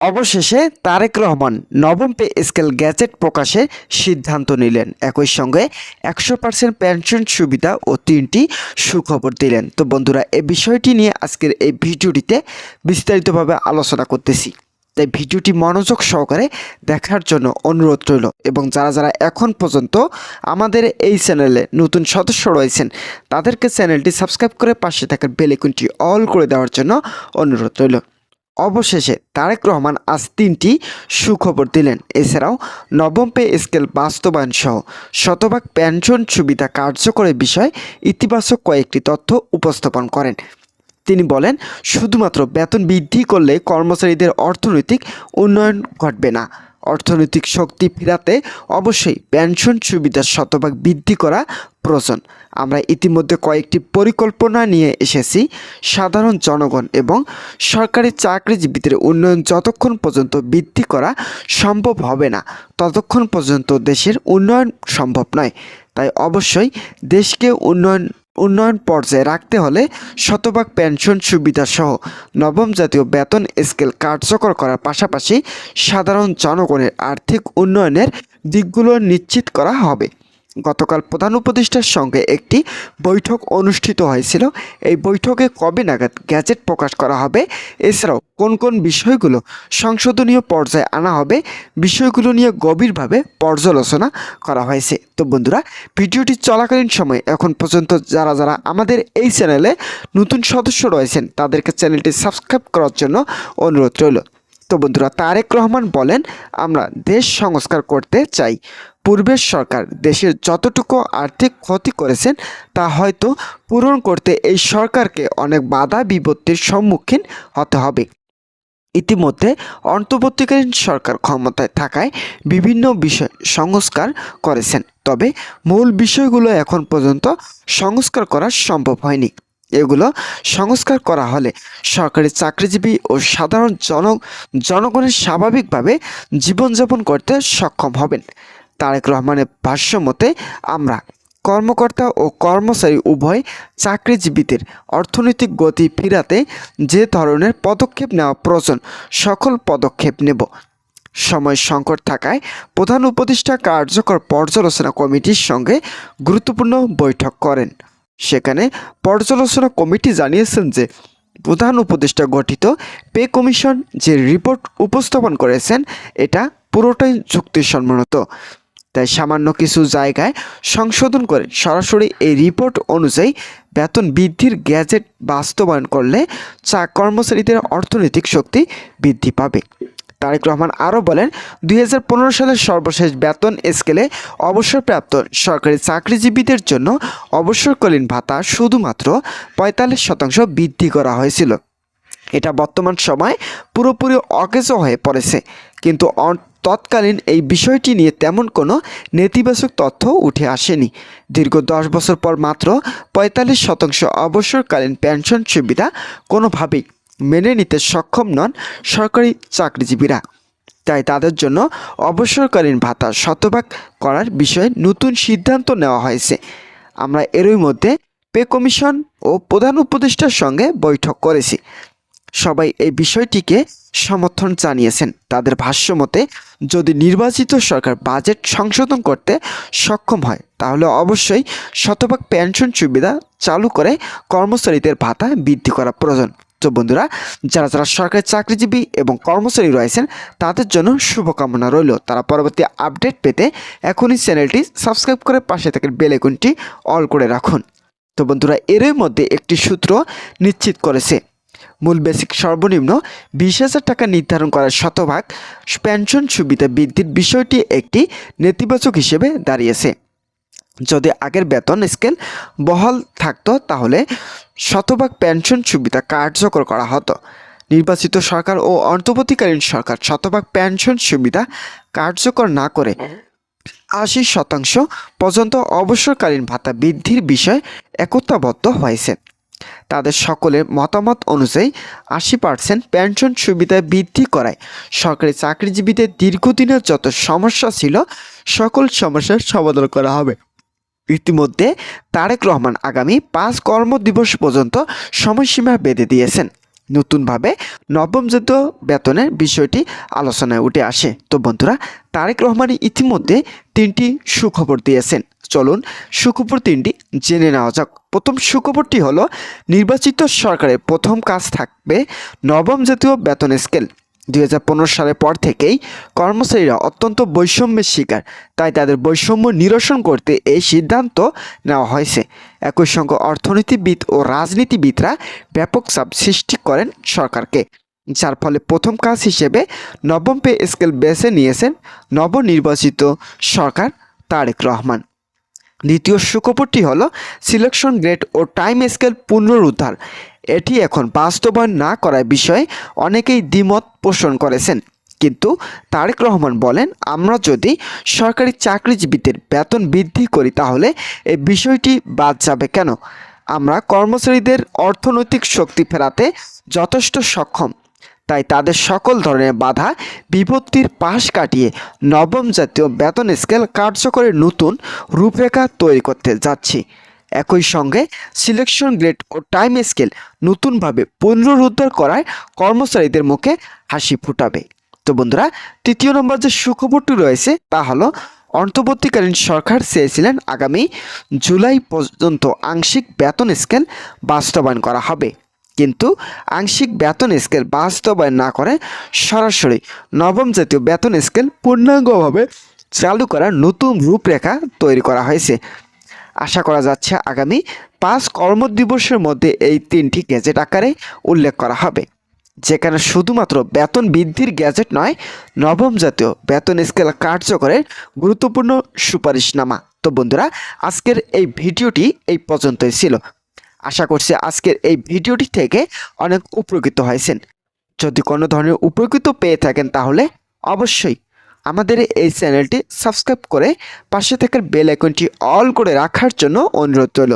অবশেষে তারেক রহমান নবম pay scale gadget প্রকাশের সিদ্ধান্ত নিলেন। একই সঙ্গে 100% পেনশন সুবিধা ও 3টি সুখবর দিলেন। তো বন্ধুরা, এই বিষয়টি নিয়ে আজকের এই ভিডিওটিতে বিস্তারিতভাবে আলোচনা করতেছি, তাই ভিডিওটি মনোযোগ সহকারে দেখার জন্য অনুরোধ রইল। এবং যারা যারা এখন পর্যন্ত আমাদের এই চ্যানেলে নতুন সদস্য রয়েছেন তাদেরকে চ্যানেলটি সাবস্ক্রাইব করে পাশে থাকার বেল আইকনটি অল করে দেওয়ার জন্য অনুরোধ রইল। অবশেষে তারেক রহমান আজ 3টি সুখবর দিলেন। এছাড়াও নবম পে স্কেল বাস্তবায়ন সহ শতভাগ পেনশন সুবিধা কার্যকরের বিষয়ে ইতিবাচক কয়েকটি তথ্য উপস্থাপন করেন। তিনি বলেন, শুধুমাত্র বেতন বৃদ্ধি করলে কর্মচারীদের অর্থনৈতিক উন্নয়ন ঘটবে না। অর্থনৈতিক শক্তি ফেরাতে অবশ্যই পেনশন সুবিধা শতভাগ বৃদ্ধি করা প্রয়োজন। আমরা ইতিমধ্যে কয়েকটি পরিকল্পনা নিয়ে এসেছি। সাধারণ জনগণ এবং সরকারি চাকরিজীবীদের উন্নয়ন যতক্ষণ পর্যন্ত বৃদ্ধি করা সম্ভব হবে না ততক্ষণ পর্যন্ত দেশের উন্নয়ন সম্ভব নয়। তাই অবশ্যই দেশকে উন্নয়ন পর্যায়ে রাখতে হলে শতভাগ পেনশন সুবিধা সহ নবম জাতীয় বেতন স্কেল কার্যকর করার পাশাপাশি সাধারণ জনগণের আর্থিক উন্নয়নের দিকগুলো নিশ্চিত করা হবে। গতকাল প্রধান উপদেষ্টার সঙ্গে একটি বৈঠক অনুষ্ঠিত হয়েছিল। এই বৈঠকে কবে নাগাদ গ্যাজেট প্রকাশ করা হবে, এছাড়াও কোন কোন বিষয়গুলো সংশোধনীয় পর্যায়ে আনা হবে, বিষয়গুলো নিয়ে গভীরভাবে পর্যালোচনা করা হয়েছে। তো বন্ধুরা, ভিডিওটি চলাকালীন সময় এখন পর্যন্ত যারা যারা আমাদের এই চ্যানেলে নতুন সদস্য রয়েছেন তাদেরকে চ্যানেলটি সাবস্ক্রাইব করার জন্য অনুরোধ রইল। তো বন্ধুরা, তারেক রহমান বলেন, আমরা দেশ সংস্কার করতে চাই। পূর্বের সরকার দেশের যতটুকু আর্থিক ক্ষতি করেছেন তা হয়তো পূরণ করতে এই সরকারকে অনেক বাধা বিপত্তির সম্মুখীন হতে হবে। ইতিমধ্যে অন্তর্বর্তীকালীন সরকার ক্ষমতায় থাকায় বিভিন্ন বিষয় সংস্কার করেছেন, তবে মূল বিষয়গুলো এখন পর্যন্ত সংস্কার করা সম্ভব হয়নি। এগুলো সংস্কার করা হলে সরকারি চাকরিজীবী ও সাধারণ জনগণের স্বাভাবিকভাবে জীবনযাপন করতে সক্ষম হবেন। তারেক রহমানের ভাষ্য মতে, আমরা কর্মকর্তা ও কর্মচারী উভয় চাকরিজীবীদের অর্থনৈতিক গতি ফেরাতে যে ধরনের পদক্ষেপ নেওয়া প্রয়োজন সকল পদক্ষেপ নেব। সময় সংকট থাকায় প্রধান উপদেষ্টা কার্যকর পর্যালোচনা কমিটির সঙ্গে গুরুত্বপূর্ণ বৈঠক করেন। সেখানে পর্যালোচনা কমিটি জানিয়েছেন যে প্রধান উপদেষ্টা গঠিত পে কমিশন যে রিপোর্ট উপস্থাপন করেছেন এটা পুরোটাই যুক্তিসম্মত। তাই সামান্য কিছু জায়গায় সংশোধন করে সরাসরি এই রিপোর্ট অনুযায়ী বেতন বৃদ্ধির গ্যাজেট বাস্তবায়ন করলে কর্মচারীদের অর্থনৈতিক শক্তি বৃদ্ধি পাবে। তারেক রহমান আরও বলেন, 2015 সালের সর্বশেষ বেতন স্কেলে অবসরপ্রাপ্ত সরকারি চাকরিজীবীদের জন্য অবসরকালীন ভাতা শুধুমাত্র 45% বৃদ্ধি করা হয়েছিল। এটা বর্তমান সময়ে পুরোপুরি অকেজো হয়ে পড়েছে, কিন্তু তৎকালীন এই বিষয়টি নিয়ে তেমন কোনো নেতিবাচক তথ্য উঠে আসেনি। দীর্ঘ 10 বছর পর মাত্র 45% অবসরকালীন পেনশন সুবিধা কোনোভাবেই মেনে নিতে সক্ষম নন সরকারি চাকরিজীবীরা। তাই তাদের জন্য অবসরকালীন ভাতা শতভাগ করার বিষয়ে নতুন সিদ্ধান্ত নেওয়া হয়েছে। আমরা এরই মধ্যে পে কমিশন ও প্রধান উপদেষ্টার সঙ্গে বৈঠক করেছি। সবাই এই বিষয়টিকে সমর্থন জানিয়েছেন। তাদের ভাষ্য মতে, যদি নির্বাচিত সরকার বাজেট সংশোধন করতে সক্ষম হয় তাহলে অবশ্যই শতভাগ পেনশন সুবিধা চালু করে কর্মচারীদের ভাতা বৃদ্ধি করা প্রয়োজন। তো বন্ধুরা, যারা যারা সরকারি চাকরিজীবী এবং কর্মচারী রয়েছেন তাদের জন্য শুভকামনা রইল। তারা পরবর্তী আপডেট পেতে এখনই চ্যানেলটি সাবস্ক্রাইব করে পাশে থাকা বেল আইকনটি অল করে রাখুন। তো বন্ধুরা, এরই মধ্যে একটি সূত্র নিশ্চিত করেছে, মূল বেসিক সর্বনিম্ন 20,000 টাকা নির্ধারণ করার শতভাগ পেনশন সুবিধা বৃদ্ধির বিষয়টি একটি নেতিবাচক হিসেবে দাঁড়িয়েছে। যদি আগের বেতন স্কেল বহাল থাকতো তাহলে শতভাগ পেনশন সুবিধা কার্যকর করা হতো। নির্বাচিত সরকার ও অন্তর্বর্তীকালীন সরকার শতভাগ পেনশন সুবিধা কার্যকর না করে 80% পর্যন্ত অবসরকালীন ভাতা বৃদ্ধির বিষয়ে একতাবদ্ধ হয়েছে। তাদের সকলের মতামত অনুযায়ী 80% পেনশন সুবিধা বৃদ্ধি করায় সরকারি চাকরিজীবীদের দীর্ঘদিনের যত সমস্যা ছিল সকল সমস্যার সমাধান করা হবে। ইতিমধ্যে তারেক রহমান আগামী 5 কর্মদিবস পর্যন্ত সময়সীমা বেঁধে দিয়েছেন। নতুনভাবে নবম জাতীয় বেতনের বিষয়টি আলোচনায় উঠে আসে। তো বন্ধুরা, তারেক রহমান ইতিমধ্যে 3টি সুখবর দিয়েছেন। চলুন সুখবর 3টি জেনে নেওয়া যাক। প্রথম সুখবরটি হলো, নির্বাচিত সরকারের প্রথম কাজ থাকবে নবম জাতীয় বেতন স্কেল। 2015 সালের পর থেকেই কর্মচারীরা অত্যন্ত বৈষম্যের শিকার, তাই তাদের বৈষম্য নিরসন করতে এই সিদ্ধান্ত নেওয়া হয়েছে। একই সঙ্গে অর্থনীতিবিদ ও রাজনীতিবিদরা ব্যাপক চাপ সৃষ্টি করেন সরকারকে, যার ফলে প্রথম কাজ হিসেবে নবম পে স্কেল বেছে নিয়েছেন নবনির্বাচিত সরকার তারেক রহমান। দ্বিতীয় সুখবরটি হলো, সিলেকশন গ্রেড ও টাইম স্কেল পুনরুদ্ধার। এটি এখন বাস্তবায়ন না করার বিষয়ে অনেকেই দ্বিমত পোষণ করেছেন, কিন্তু তারেক রহমান বলেন, আমরা যদি সরকারি চাকরিজীবীদের বেতন বৃদ্ধি করি তাহলে এই বিষয়টি বাদ যাবে কেন? আমরা কর্মচারীদের অর্থনৈতিক শক্তি ফেরাতে যথেষ্ট সক্ষম, তাই তাদের সকল ধরনের বাধা বিপত্তির পাশ কাটিয়ে নবম জাতীয় বেতন স্কেল কার্যকরের নতুন রূপরেখা তৈরি করতে যাচ্ছি। একই সঙ্গে সিলেকশন গ্রেড ও টাইম স্কেল নতুনভাবে পুনরুদ্ধার করায় কর্মচারীদের মুখে হাসি ফুটাবে। তো বন্ধুরা, তৃতীয় নম্বর যে সুখবরটি রয়েছে তা হলো, অন্তর্বর্তীকালীন সরকার চেয়েছিলেন আগামী জুলাই পর্যন্ত আংশিক বেতন স্কেল বাস্তবায়ন করা হবে, কিন্তু আংশিক বেতন স্কেল বাস্তবায়ন না করে সরাসরি নবম জাতীয় বেতন স্কেল পূর্ণাঙ্গভাবে চালু করার নতুন রূপরেখা তৈরি করা হয়েছে। আশা করা যাচ্ছে আগামী 5 কর্মদিবসের মধ্যে এই 3টি গেজেট আকারে উল্লেখ করা হবে, যেখানে শুধুমাত্র বেতন বৃদ্ধির গ্যাজেট নয়, নবম জাতীয় বেতন স্কেল কার্যকরের গুরুত্বপূর্ণ সুপারিশনামা। তো বন্ধুরা, আজকের এই ভিডিওটি এই পর্যন্তই ছিল। আশা করছি আজকের এই ভিডিওটি থেকে অনেক উপকৃত হয়েছেন। যদি কোনো ধরনের উপকৃত পেয়ে থাকেন তাহলে অবশ্যই আমাদের এই চ্যানেলটি সাবস্ক্রাইব করে পাশে থাকার বেল আইকনটি অল করে রাখার জন্য অনুরোধ রইল।